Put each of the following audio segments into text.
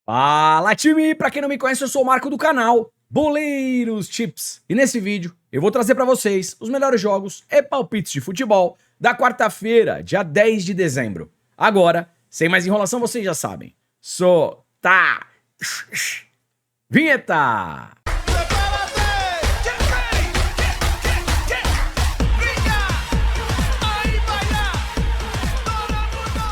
Fala, time! Pra quem não me conhece, eu sou o Marco do canal Boleiros Chips. E nesse vídeo eu vou trazer pra vocês os melhores jogos e palpites de futebol da quarta-feira, dia 10 de dezembro. Agora, sem mais enrolação, vocês já sabem. Solta! Vinheta!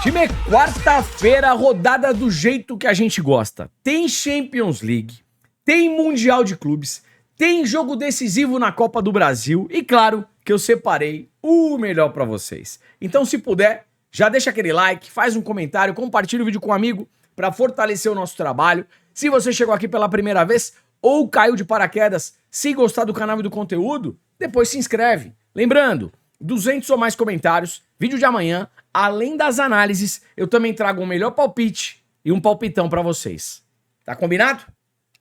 Time, é quarta-feira, rodada do jeito que a gente gosta. Tem Champions League, tem Mundial de Clubes, tem jogo decisivo na Copa do Brasil e claro que eu separei o melhor pra vocês. Então, se puder, já deixa aquele like, faz um comentário, compartilha o vídeo com um amigo pra fortalecer o nosso trabalho. Se você chegou aqui pela primeira vez ou caiu de paraquedas, se gostar do canal e do conteúdo, depois se inscreve. Lembrando, 200 ou mais comentários, vídeo de amanhã. Além das análises, eu também trago um melhor palpite e um palpitão pra vocês. Tá combinado?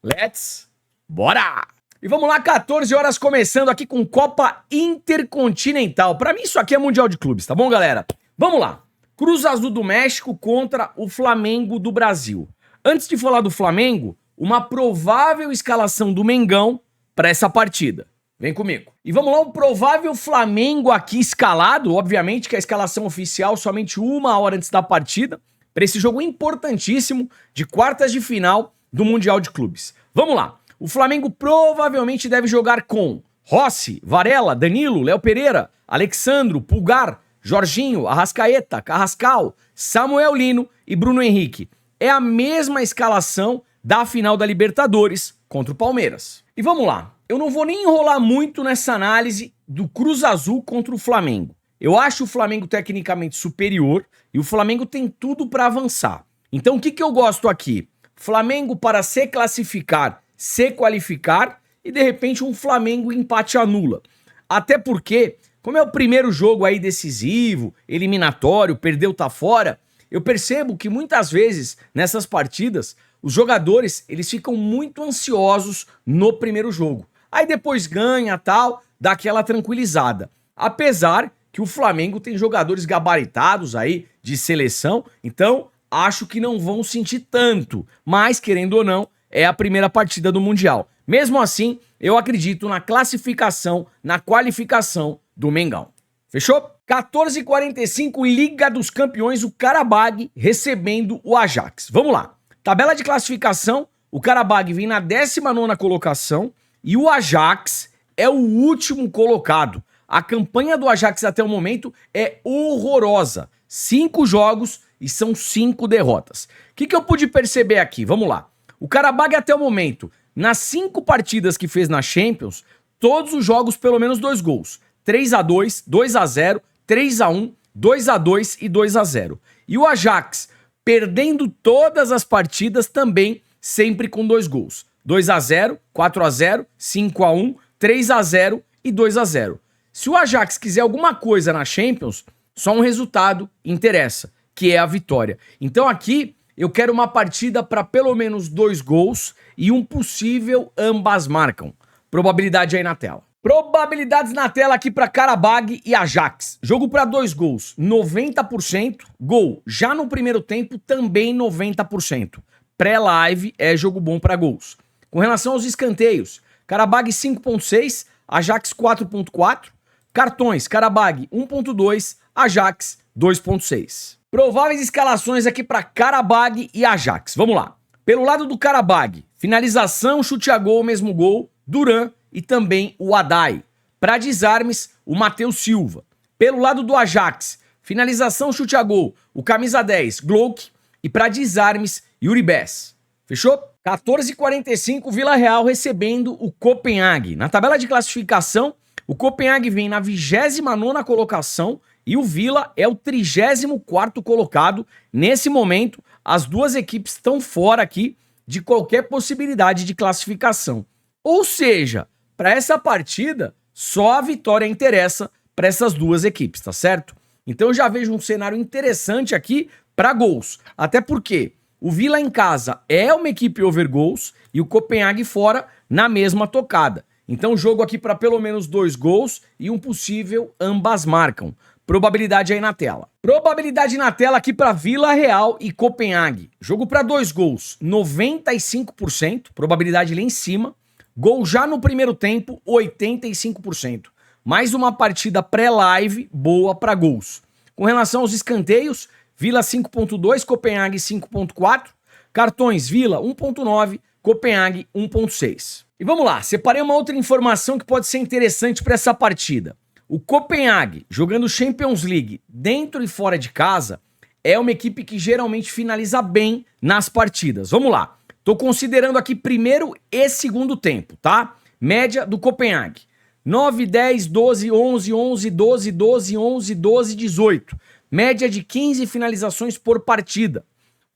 Let's bora! E vamos lá, 14 horas começando aqui com Copa Intercontinental. Pra mim isso aqui é Mundial de Clubes, tá bom, galera? Vamos lá. Cruz Azul do México contra o Flamengo do Brasil. Antes de falar do Flamengo, uma provável escalação do Mengão pra essa partida. Vem comigo. E vamos lá, um provável Flamengo aqui escalado, obviamente que a escalação oficial somente uma hora antes da partida, para esse jogo importantíssimo de quartas de final do Mundial de Clubes. Vamos lá, o Flamengo provavelmente deve jogar com Rossi, Varela, Danilo, Léo Pereira, Alexandro, Pulgar, Jorginho, Arrascaeta, Carrascal, Samuel Lino e Bruno Henrique. É a mesma escalação da final da Libertadores contra o Palmeiras. E vamos lá. Eu não vou nem enrolar muito nessa análise do Cruz Azul contra o Flamengo. Eu acho o Flamengo tecnicamente superior e o Flamengo tem tudo para avançar. Então o que eu gosto aqui? Flamengo para se classificar, se qualificar e de repente um Flamengo empate anula. Até porque, como é o primeiro jogo aí decisivo, eliminatório, perdeu, tá fora, eu percebo que muitas vezes nessas partidas os jogadores eles ficam muito ansiosos no primeiro jogo. Aí depois ganha, tal, dá aquela tranquilizada. Apesar que o Flamengo tem jogadores gabaritados aí de seleção, então acho que não vão sentir tanto. Mas, querendo ou não, é a primeira partida do Mundial. Mesmo assim, eu acredito na classificação, na qualificação do Mengão. Fechou? 14h45, Liga dos Campeões, o Qarabag recebendo o Ajax. Vamos lá. Tabela de classificação, o Qarabag vem na 19ª colocação, e o Ajax é o último colocado. A campanha do Ajax até o momento é horrorosa. 5 jogos e são 5 derrotas. O que eu pude perceber aqui? Vamos lá. O Qarabag até o momento, nas 5 partidas que fez na Champions, todos os jogos pelo menos 2 gols. 3-2, 2-0, 3-1, 2-2 e 2-0. E o Ajax, perdendo todas as partidas também, sempre com 2 gols. 2-0, 4-0, 5-1, 3-0 e 2-0. Se o Ajax quiser alguma coisa na Champions, só um resultado interessa, que é a vitória. Então aqui eu quero uma partida para pelo menos 2 gols e um possível ambas marcam. Probabilidade aí na tela. Probabilidades na tela aqui para Qarabag e Ajax. Jogo para 2 gols, 90%. Gol já no primeiro tempo, também 90%. Pré-live é jogo bom para gols. Com relação aos escanteios, Qarabag 5.6, Ajax 4.4. Cartões, Qarabag 1.2, Ajax 2.6. Prováveis escalações aqui para Qarabag e Ajax. Vamos lá. Pelo lado do Qarabag, finalização, chute a gol, mesmo gol, Duran e também o Adai. Para desarmes, o Matheus Silva. Pelo lado do Ajax, finalização, chute a gol, o camisa 10, Glock. E para desarmes, Yuri Bess. Fechou? 14h45, Vila Real recebendo o Copenhague. Na tabela de classificação, o Copenhague vem na 29ª colocação e o Vila é o 34º colocado. Nesse momento, as duas equipes estão fora aqui de qualquer possibilidade de classificação. Ou seja, para essa partida, só a vitória interessa para essas duas equipes, tá certo? Então eu já vejo um cenário interessante aqui para gols. Até porque o Vila em casa é uma equipe over gols e o Copenhague fora na mesma tocada. Então jogo aqui para pelo menos 2 gols e um possível ambas marcam. Probabilidade aí na tela. Probabilidade na tela aqui para Vila Real e Copenhague. Jogo para 2 gols, 95%, probabilidade lá em cima. Gol já no primeiro tempo, 85%. Mais uma partida pré-live boa para gols. Com relação aos escanteios, Vila 5.2, Copenhague 5.4. Cartões Vila 1.9, Copenhague 1.6. E vamos lá, separei uma outra informação que pode ser interessante para essa partida. O Copenhague, jogando Champions League dentro e fora de casa, é uma equipe que geralmente finaliza bem nas partidas. Vamos lá. Tô considerando aqui primeiro e segundo tempo, tá? Média do Copenhague. 9, 10, 12, 11, 11, 12, 12, 11, 12, 18. Média de 15 finalizações por partida.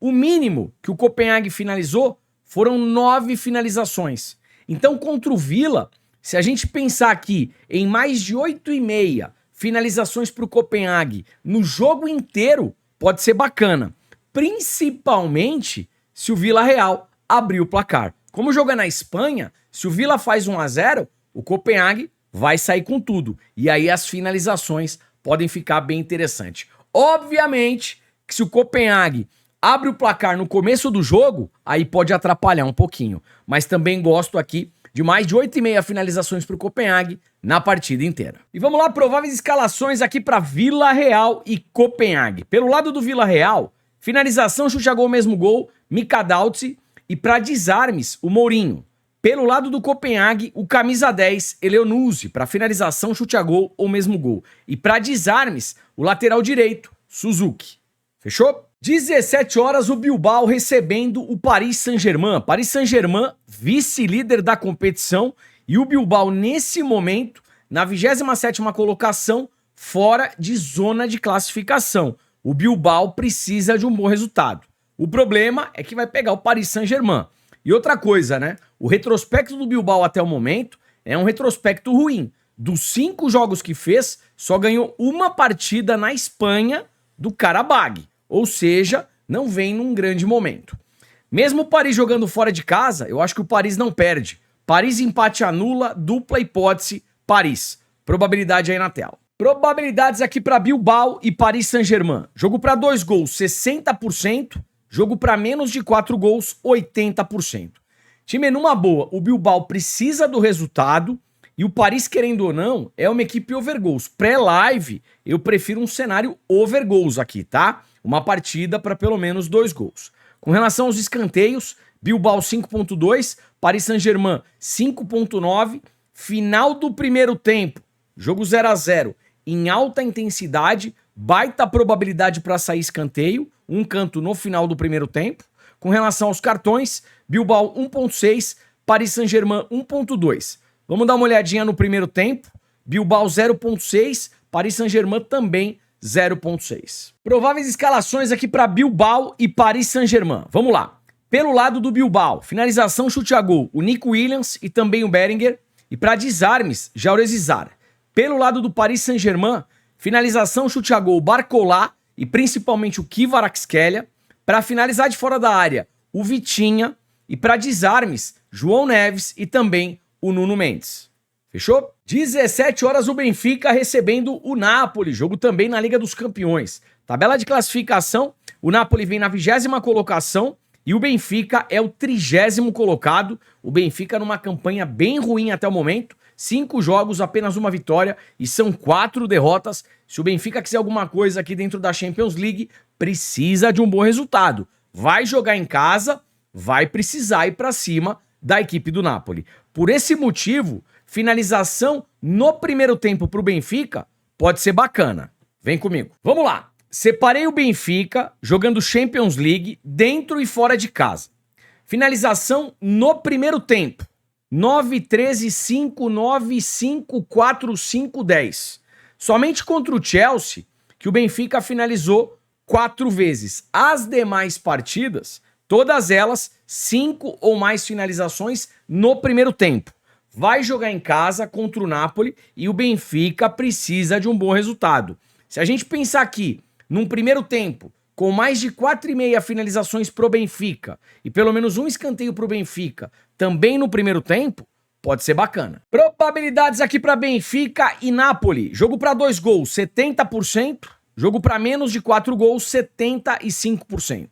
O mínimo que o Copenhague finalizou foram 9 finalizações. Então, contra o Vila, se a gente pensar aqui em mais de 8,5 finalizações para o Copenhague no jogo inteiro, pode ser bacana. Principalmente se o Vila Real abrir o placar. Como joga na Espanha, se o Vila faz 1-0, o Copenhague vai sair com tudo. E aí as finalizações podem ficar bem interessantes. Obviamente que se o Copenhague abre o placar no começo do jogo, aí pode atrapalhar um pouquinho. Mas também gosto aqui de mais de 8,5 finalizações para o Copenhague na partida inteira. E vamos lá, prováveis escalações aqui para Vila Real e Copenhague. Pelo lado do Vila Real, finalização, chute a gol, mesmo gol, Mikadautzi, e para desarmes, o Mourinho. Pelo lado do Copenhague, o camisa 10, Eleonuse, para finalização, chute a gol ou mesmo gol. E para desarmes, o lateral direito, Suzuki. Fechou? 17 horas, o Bilbao recebendo o Paris Saint-Germain. Paris Saint-Germain, vice-líder da competição, e o Bilbao, nesse momento, na 27ª colocação, fora de zona de classificação. O Bilbao precisa de um bom resultado. O problema é que vai pegar o Paris Saint-Germain. E outra coisa, né? O retrospecto do Bilbao até o momento é um retrospecto ruim. Dos 5 jogos que fez, só ganhou uma partida na Espanha do Qarabag. Ou seja, não vem num grande momento. Mesmo o Paris jogando fora de casa, eu acho que o Paris não perde. Paris empate anula, dupla hipótese, Paris. Probabilidade aí na tela. Probabilidades aqui para Bilbao e Paris Saint-Germain. Jogo para 2 gols, 60%. Jogo para menos de 4 gols, 80%. Time numa boa, o Bilbao precisa do resultado e o Paris, querendo ou não, é uma equipe over goals. Pré-live, eu prefiro um cenário over goals aqui, tá? Uma partida para pelo menos 2 gols. Com relação aos escanteios, Bilbao 5.2, Paris Saint-Germain 5.9, final do primeiro tempo, jogo 0-0, em alta intensidade, baita probabilidade para sair escanteio, um canto no final do primeiro tempo. Com relação aos cartões, Bilbao 1.6, Paris Saint-Germain 1.2. Vamos dar uma olhadinha no primeiro tempo. Bilbao 0.6, Paris Saint-Germain também 0.6. Prováveis escalações aqui para Bilbao e Paris Saint-Germain. Vamos lá. Pelo lado do Bilbao, finalização, chute a gol, o Nico Williams e também o Berenguer. E para desarmes, Jaurès Isar. Pelo lado do Paris Saint-Germain, finalização, chute a gol, Barcola e principalmente o Kvaratskhelia. Para finalizar de fora da área, o Vitinha. E para desarmes, João Neves e também o Nuno Mendes. Fechou? 17 horas, o Benfica recebendo o Napoli, jogo também na Liga dos Campeões. Tabela de classificação, o Napoli vem na 20ª colocação e o Benfica é o 30º colocado. O Benfica numa campanha bem ruim até o momento, 5 jogos, apenas uma vitória e são 4 derrotas. Se o Benfica quiser alguma coisa aqui dentro da Champions League, precisa de um bom resultado. Vai jogar em casa, vai precisar ir para cima da equipe do Napoli. Por esse motivo, finalização no primeiro tempo para o Benfica pode ser bacana. Vem comigo. Vamos lá. Separei o Benfica jogando Champions League dentro e fora de casa. Finalização no primeiro tempo. 9, 13, 5, 9, 5, 4, 5, 10. Somente contra o Chelsea que o Benfica finalizou 4 vezes. As demais partidas, todas elas 5 ou mais finalizações no primeiro tempo. Vai jogar em casa contra o Napoli e o Benfica precisa de um bom resultado. Se a gente pensar aqui, num primeiro tempo, com mais de 4,5 finalizações pro Benfica e pelo menos um escanteio pro Benfica, também no primeiro tempo, pode ser bacana. Probabilidades aqui para Benfica e Napoli. Jogo para 2 gols, 70%. jogo para menos de 4 gols, 75%.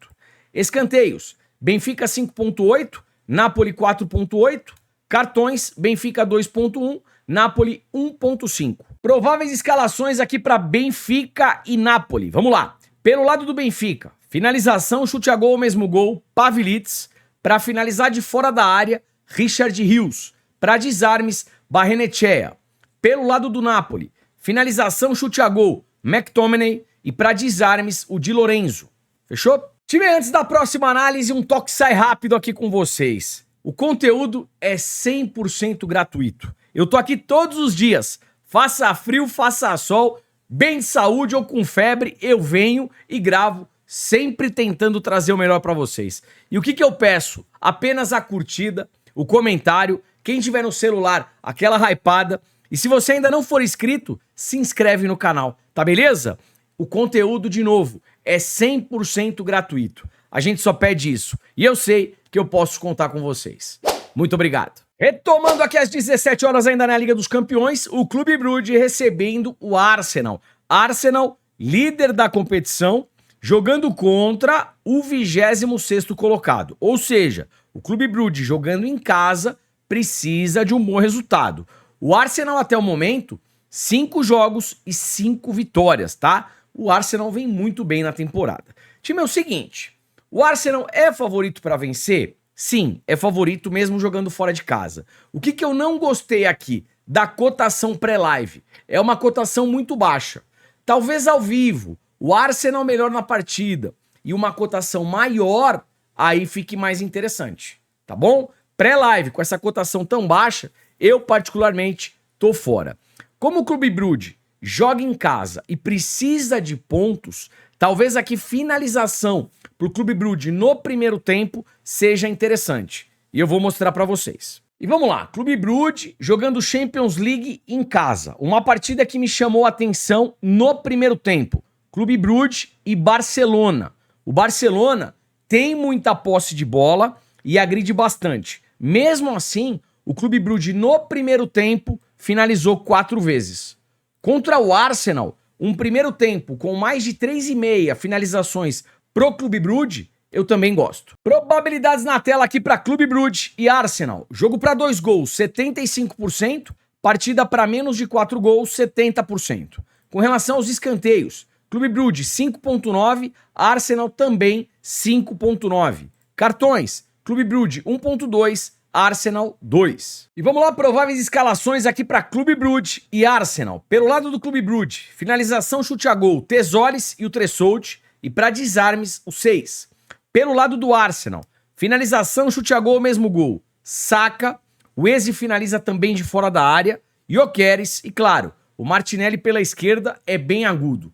Escanteios, Benfica 5.8, Napoli 4.8, cartões, Benfica 2.1, Napoli 1.5. Prováveis escalações aqui para Benfica e Napoli. Vamos lá. Pelo lado do Benfica, finalização, chute a gol, mesmo gol, Pavlidis. Para finalizar de fora da área, Richard Rios. Para desarmes, Barrenechea. Pelo lado do Napoli, finalização, chute a gol, McTominay. E para desarmes, o Di Lorenzo. Fechou? Time, antes da próxima análise, um toque sai rápido aqui com vocês. O conteúdo é 100% gratuito. Eu tô aqui todos os dias. Faça frio, faça sol, bem de saúde ou com febre, eu venho e gravo, sempre tentando trazer o melhor pra vocês. E o que eu peço? Apenas a curtida, o comentário, quem tiver no celular, aquela hypada. E se você ainda não for inscrito, se inscreve no canal, tá beleza? O conteúdo, de novo, é 100% gratuito. A gente só pede isso. E eu sei que eu posso contar com vocês. Muito obrigado. Retomando aqui às 17 horas ainda na Liga dos Campeões, o Clube Brugge recebendo o Arsenal. Arsenal, líder da competição, jogando contra o 26º colocado. Ou seja, o Clube Brugge jogando em casa precisa de um bom resultado. O Arsenal até o momento, 5 jogos e 5 vitórias, tá? O Arsenal vem muito bem na temporada. Time, é o seguinte, o Arsenal é favorito para vencer? Sim, é favorito mesmo jogando fora de casa. O que eu não gostei aqui da cotação pré-live? É uma cotação muito baixa. Talvez ao vivo, o Arsenal melhor na partida e uma cotação maior, aí fique mais interessante, tá bom? Pré-live com essa cotação tão baixa, eu particularmente tô fora. Como o Clube Brugge joga em casa e precisa de pontos, talvez aqui finalização pro Clube Brugge no primeiro tempo seja interessante. E eu vou mostrar para vocês. E vamos lá, Clube Brugge jogando Champions League em casa. Uma partida que me chamou a atenção no primeiro tempo. Clube Brugge e Barcelona. O Barcelona tem muita posse de bola e agride bastante. Mesmo assim, o Clube Brugge no primeiro tempo finalizou 4 vezes. Contra o Arsenal, um primeiro tempo com mais de 3,5 finalizações pro Clube Brugge, eu também gosto. Probabilidades na tela aqui para Clube Brugge e Arsenal. Jogo para 2 gols, 75%. Partida para menos de 4 gols, 70%. Com relação aos escanteios, Clube Brugge 5.9, Arsenal também 5.9. Cartões, Clube Brugge 1.2, Arsenal 2. E vamos lá, prováveis escalações aqui para Clube Brugge e Arsenal. Pelo lado do Clube Brugge, finalização, chute a gol, Tesoles e o Tressoult. E para desarmes, o 6. Pelo lado do Arsenal, finalização, chute a gol, mesmo gol, Saka. O Eze finaliza também de fora da área. Gyökeres e, claro, o Martinelli pela esquerda é bem agudo.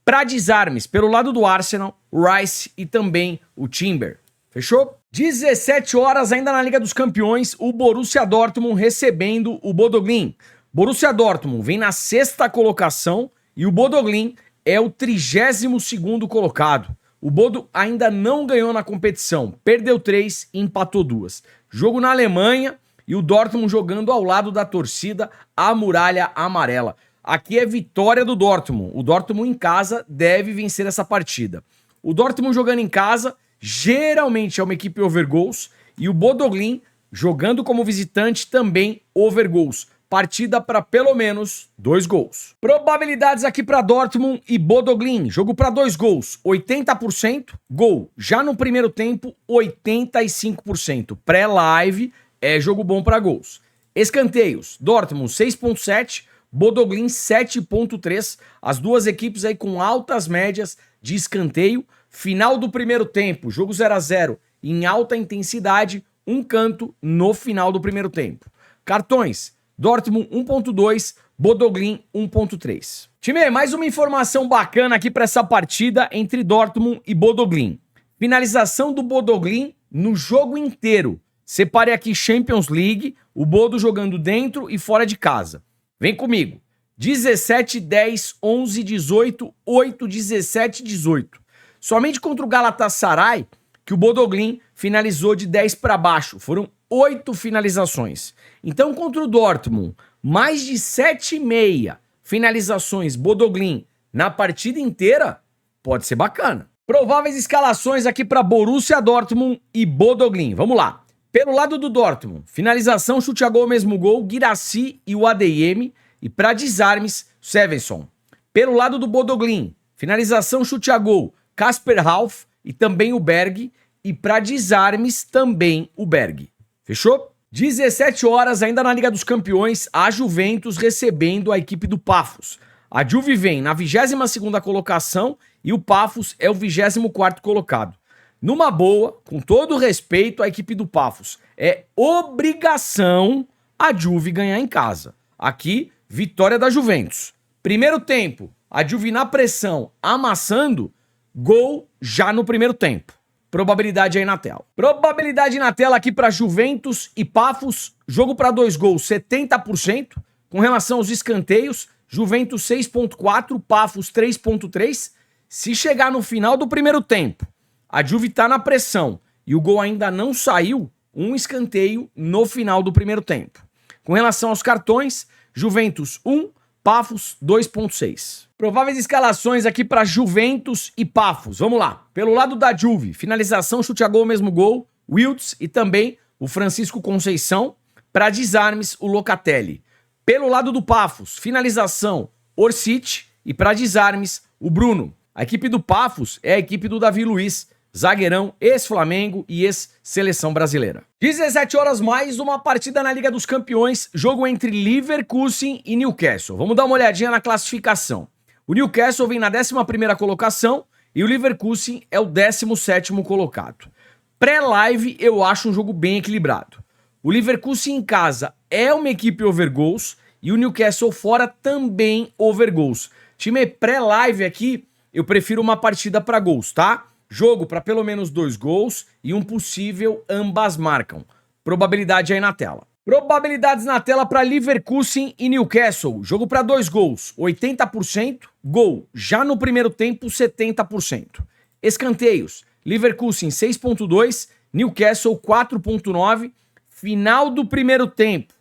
Para desarmes, pelo lado do Arsenal, o Rice e também o Timber. Fechou? 17 horas ainda na Liga dos Campeões, o Borussia Dortmund recebendo o Bodo Glimt. Borussia Dortmund vem na 6ª colocação e o Bodo Glimt é o 32º colocado. O Bodo ainda não ganhou na competição, perdeu 3 e empatou 2. Jogo na Alemanha e o Dortmund jogando ao lado da torcida, a Muralha Amarela. Aqui é vitória do Dortmund. O Dortmund em casa deve vencer essa partida. O Dortmund jogando em casa geralmente é uma equipe over goals e o Bodo Glimt jogando como visitante também over goals. Partida para pelo menos 2 gols. Probabilidades aqui para Dortmund e Bodo Glimt. Jogo para 2 gols, 80%. Gol já no primeiro tempo, 85%. Pré-live é jogo bom para gols. Escanteios, Dortmund 6.7, Bodo Glimt 7.3. As duas equipes aí com altas médias de escanteio. Final do primeiro tempo, jogo 0 a 0 em alta intensidade, um canto no final do primeiro tempo. Cartões, Dortmund 1.2, Bodo Glimt 1.3. Time, mais uma informação bacana aqui para essa partida entre Dortmund e Bodo Glimt. Finalização do Bodo Glimt no jogo inteiro. Separe aqui Champions League, o Bodo jogando dentro e fora de casa. Vem comigo. 17, 10, 11, 18, 8, 17, 18. Somente contra o Galatasaray, que o Bodo Glimt finalizou de 10 para baixo. Foram 8 finalizações. Então, contra o Dortmund, mais de 7,5 finalizações Bodo Glimt, na partida inteira, pode ser bacana. Prováveis escalações aqui para Borussia Dortmund e Bodo Glimt. Vamos lá. Pelo lado do Dortmund, finalização, chute a gol, mesmo gol, Guirassy e o ADM. E para desarmes, Svensson. Pelo lado do Bodo Glimt, finalização, chute a gol, Kasper Ralf e também o Berg. E para desarmes, também o Berg. Fechou? 17 horas, ainda na Liga dos Campeões, a Juventus recebendo a equipe do Pafos. A Juve vem na 22ª colocação e o Pafos é o 24º colocado. Numa boa, com todo respeito à equipe do Pafos, é obrigação a Juve ganhar em casa. Aqui, vitória da Juventus. Primeiro tempo, a Juve na pressão, amassando, gol já no primeiro tempo. Probabilidade aí na tela. Probabilidade na tela aqui para Juventus e Pafos. Jogo para 2 gols, 70%. Com relação aos escanteios, Juventus 6.4, Pafos 3.3. Se chegar no final do primeiro tempo, a Juve tá na pressão e o gol ainda não saiu, um escanteio no final do primeiro tempo. Com relação aos cartões, Juventus 1, Pafos 2.6. Prováveis escalações aqui para Juventus e Pafos. Vamos lá. Pelo lado da Juve, finalização, chute a gol, mesmo gol, Wilds e também o Francisco Conceição. Para desarmes, o Locatelli. Pelo lado do Pafos, finalização, Orsic e para desarmes, o Bruno. A equipe do Pafos é a equipe do Davi Luiz, zagueirão, ex-Flamengo e ex-seleção brasileira. 17 horas mais uma partida na Liga dos Campeões, jogo entre Leverkusen e Newcastle. Vamos dar uma olhadinha na classificação. O Newcastle vem na 11ª colocação e o Leverkusen é o 17º colocado. Pré-live eu acho um jogo bem equilibrado. O Leverkusen em casa é uma equipe over goals e o Newcastle fora também over goals. Time pré-live aqui, eu prefiro uma partida para gols, tá? Jogo para pelo menos 2 gols e um possível ambas marcam. Probabilidade aí na tela. Probabilidades na tela para Leverkusen e Newcastle. Jogo para 2 gols, 80%. Gol já no primeiro tempo, 70%. Escanteios, Leverkusen 6.2, Newcastle 4.9. Final do primeiro tempo.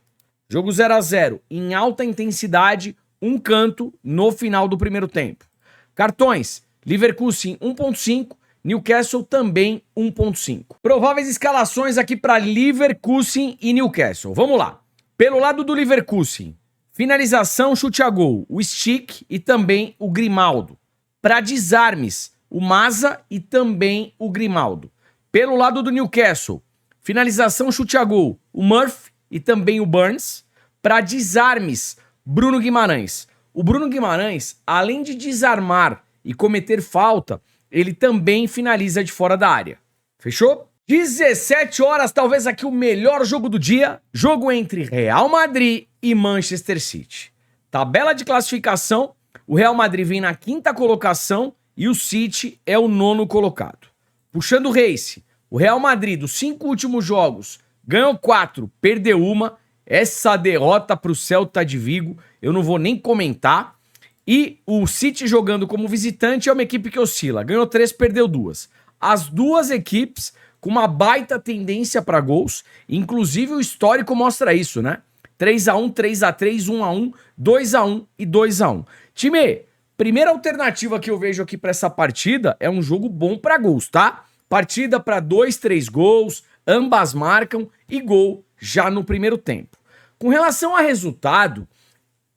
Jogo 0 a 0 em alta intensidade, um canto no final do primeiro tempo. Cartões, Leverkusen 1.5, Newcastle também 1.5. Prováveis escalações aqui para Leverkusen e Newcastle. Vamos lá. Pelo lado do Leverkusen, finalização, chute a gol, o Stick e também o Grimaldo. Para desarmes, o Maza e também o Grimaldo. Pelo lado do Newcastle, finalização, chute a gol, o Murphy e também o Burns. Para desarmes, Bruno Guimarães. O Bruno Guimarães, além de desarmar e cometer falta, ele também finaliza de fora da área. Fechou? 17 horas, talvez aqui o melhor jogo do dia. Jogo entre Real Madrid e Manchester City. Tabela de classificação, o Real Madrid vem na 5ª colocação e o City é o 9º colocado. Puxando o race, o Real Madrid dos 5 últimos jogos ganhou 4, perdeu 1. Essa derrota para o Celta de Vigo eu não vou nem comentar. E o City jogando como visitante é uma equipe que oscila. Ganhou 3, perdeu 2. As duas equipes com uma baita tendência para gols. Inclusive o histórico mostra isso, né? 3-1, 3-3, 1-1, 2-1 e 2-1. Time, primeira alternativa que eu vejo aqui para essa partida é um jogo bom para gols, tá? Partida para 2, 3 gols, ambas marcam e gol já no primeiro tempo. Com relação a resultado,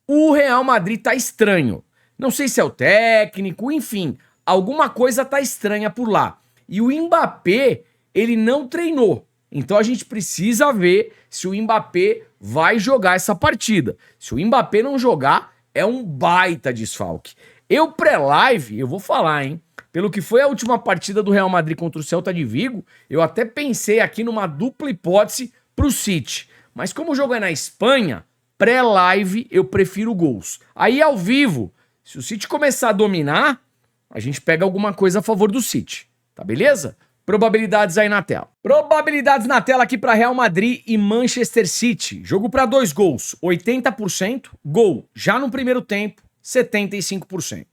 o Real Madrid tá estranho. Não sei se é o técnico, enfim, alguma coisa tá estranha por lá. E o Mbappé, ele não treinou. Então a gente precisa ver se o Mbappé vai jogar essa partida. Se o Mbappé não jogar, é um baita desfalque. Eu pré-live, eu vou falar, hein? Pelo que foi a última partida do Real Madrid contra o Celta de Vigo, eu até pensei aqui numa dupla hipótese pro City. Mas como o jogo é na Espanha, pré-live eu prefiro gols. Aí ao vivo, se o City começar a dominar, a gente pega alguma coisa a favor do City. Tá beleza? Probabilidades aí na tela. Probabilidades na tela aqui para Real Madrid e Manchester City. Jogo para 2 gols, 80%. Gol já no primeiro tempo, 75%.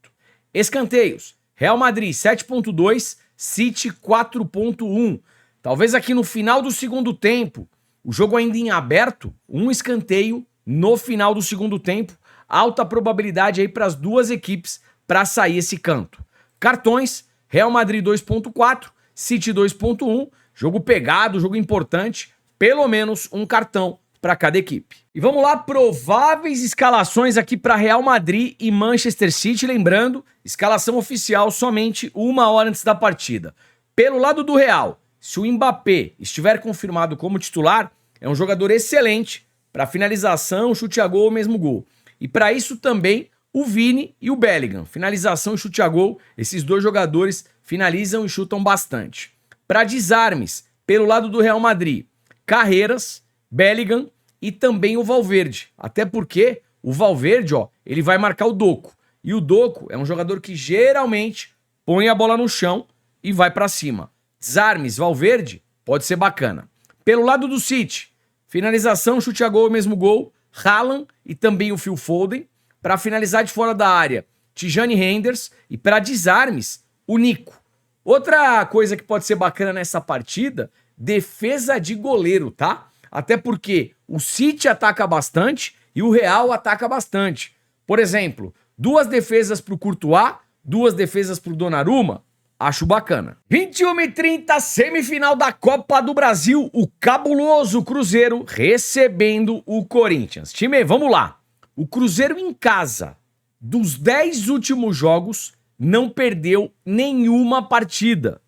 Escanteios, Real Madrid 7.2, City 4.1. Talvez aqui no final do segundo tempo, o jogo ainda em aberto, um escanteio no final do segundo tempo. Alta probabilidade aí para as duas equipes para sair esse canto. Cartões, Real Madrid 2.4, City 2.1, jogo pegado, jogo importante, pelo menos um cartão para cada equipe. E vamos lá, prováveis escalações aqui para Real Madrid e Manchester City, lembrando, escalação oficial somente 1 hora antes da partida. Pelo lado do Real, se o Mbappé estiver confirmado como titular, é um jogador excelente para finalização, chute a gol ou mesmo gol. E para isso também o Vini e o Bellingham. Finalização e chute a gol, esses dois jogadores finalizam e chutam bastante. Para desarmes, pelo lado do Real Madrid, Carreiras, Bellingham e também o Valverde. Até porque o Valverde, ó, ele vai marcar o Doku. E o Doku é um jogador que geralmente põe a bola no chão e vai para cima. Desarmes, Valverde, pode ser bacana. Pelo lado do City, finalização, chute a gol e mesmo gol, Haaland e também o Phil Foden. Para finalizar de fora da área, Tijani Reinders. E para desarmes, o Nico. Outra coisa que pode ser bacana nessa partida, defesa de goleiro, tá? Até porque o City ataca bastante e o Real ataca bastante. Por exemplo, 2 defesas pro Courtois, 2 defesas pro Donnarumma. Acho bacana. 21h30, semifinal da Copa do Brasil, o cabuloso Cruzeiro recebendo o Corinthians. Time, vamos lá. O Cruzeiro em casa, dos 10 últimos jogos, não perdeu nenhuma partida.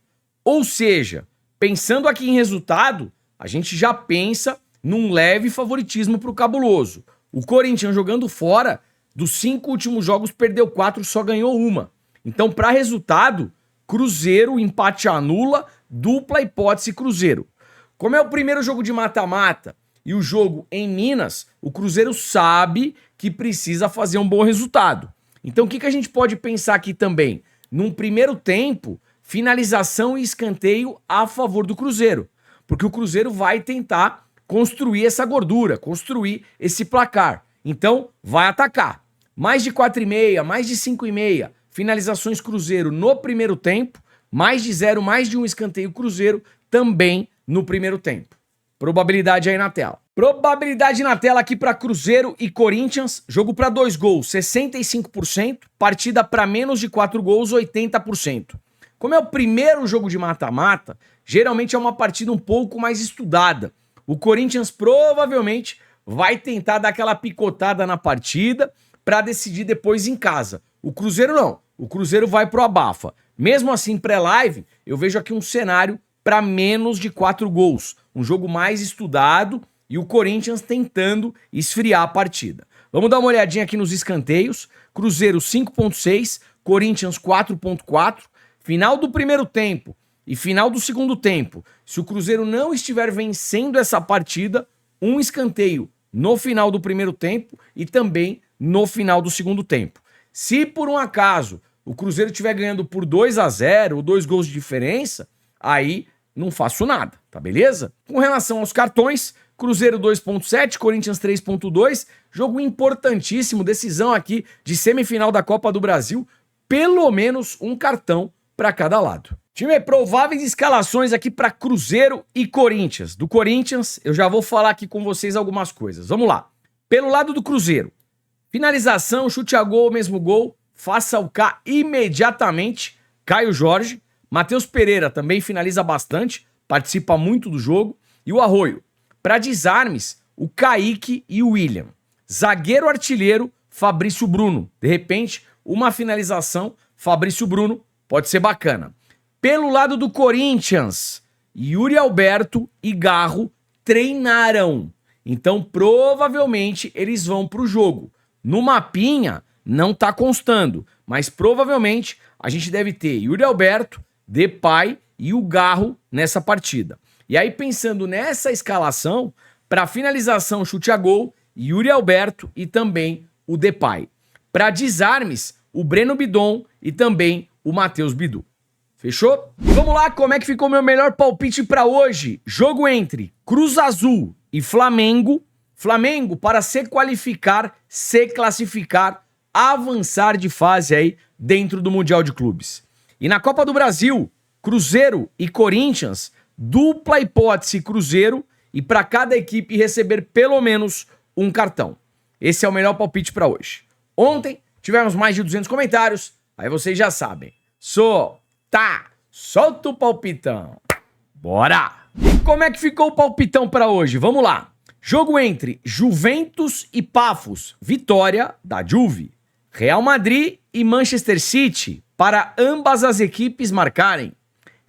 Ou seja, pensando aqui em resultado, a gente já pensa num leve favoritismo para o cabuloso. O Corinthians jogando fora, dos 5 últimos jogos perdeu 4, só ganhou 1. Então, para resultado, Cruzeiro, empate anula, dupla hipótese Cruzeiro. Como é o primeiro jogo de mata-mata e o jogo em Minas, o Cruzeiro sabe que precisa fazer um bom resultado. Então, o que a gente pode pensar aqui também? Num primeiro tempo, finalização e escanteio a favor do Cruzeiro. Porque o Cruzeiro vai tentar construir essa gordura, construir esse placar. Então, vai atacar. Mais de 4,5, mais de 5,5 finalizações Cruzeiro no primeiro tempo, mais de 0, mais de 1 escanteio Cruzeiro também no primeiro tempo. Probabilidade aí na tela. Probabilidade na tela aqui para Cruzeiro e Corinthians. Jogo para 2 gols, 65%. Partida para menos de 4 gols, 80%. Como é o primeiro jogo de mata-mata, geralmente é uma partida um pouco mais estudada. O Corinthians provavelmente vai tentar dar aquela picotada na partida para decidir depois em casa. O Cruzeiro não. O Cruzeiro vai pro abafa. Mesmo assim, pré-live, eu vejo aqui um cenário para menos de 4 gols. Um jogo mais estudado e o Corinthians tentando esfriar a partida. Vamos dar uma olhadinha aqui nos escanteios. Cruzeiro 5,6, Corinthians 4,4. Final do primeiro tempo e final do segundo tempo. Se o Cruzeiro não estiver vencendo essa partida, um escanteio no final do primeiro tempo e também no final do segundo tempo. Se por um acaso o Cruzeiro estiver ganhando por 2-0 ou 2 gols de diferença, aí não faço nada, tá beleza? Com relação aos cartões, Cruzeiro 2,7, Corinthians 3,2, jogo importantíssimo, decisão aqui de semifinal da Copa do Brasil, pelo menos um cartão para cada lado. Time, prováveis escalações aqui para Cruzeiro e Corinthians. Do Corinthians, eu já vou falar aqui com vocês algumas coisas. Vamos lá. Pelo lado do Cruzeiro, finalização, chute a gol, mesmo gol, faça o K imediatamente, Caio Jorge. Matheus Pereira também finaliza bastante, participa muito do jogo. E o Arroio. Para desarmes, o Kaique e o William. Zagueiro artilheiro, Fabrício Bruno. De repente, uma finalização, Fabrício Bruno, pode ser bacana. Pelo lado do Corinthians, Yuri Alberto e Garro treinaram. Então, provavelmente, eles vão para o jogo. No mapinha, não tá constando, mas provavelmente a gente deve ter Yuri Alberto, Depay e o Garro nessa partida. E aí, pensando nessa escalação, para finalização, chute a gol, Yuri Alberto e também o Depay. Para desarmes, o Breno Bidon e também o Matheus Bidu. Fechou? Vamos lá, como é que ficou meu melhor palpite para hoje? Jogo entre Cruz Azul e Flamengo. Flamengo para se qualificar, se classificar, avançar de fase aí dentro do Mundial de Clubes. E na Copa do Brasil, Cruzeiro e Corinthians, dupla hipótese Cruzeiro e para cada equipe receber pelo menos um cartão. Esse é o melhor palpite para hoje. Ontem tivemos mais de 200 comentários, Aí vocês já sabem. Solta o palpitão. Bora! E como é que ficou o palpitão pra hoje? Vamos lá. Jogo entre Juventus e Pafos. Vitória da Juve. Real Madrid e Manchester City. Para ambas as equipes marcarem.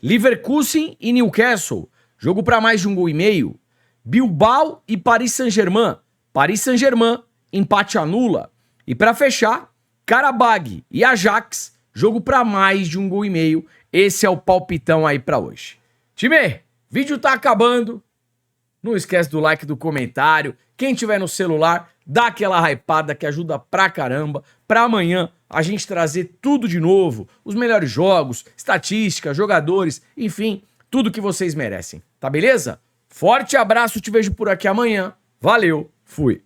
Leverkusen e Newcastle. Jogo para mais de 1,5 gols. Bilbao e Paris Saint-Germain. Paris Saint-Germain, empate anula. E para fechar, Karabag e Ajax. Jogo para mais de 1,5 gols. Esse é o palpitão aí para hoje. Time, vídeo tá acabando. Não esquece do like, do comentário. Quem tiver no celular, dá aquela hypada que ajuda pra caramba. Pra amanhã a gente trazer tudo de novo. Os melhores jogos, estatística, jogadores, enfim, tudo que vocês merecem. Tá beleza? Forte abraço, te vejo por aqui amanhã. Valeu, fui.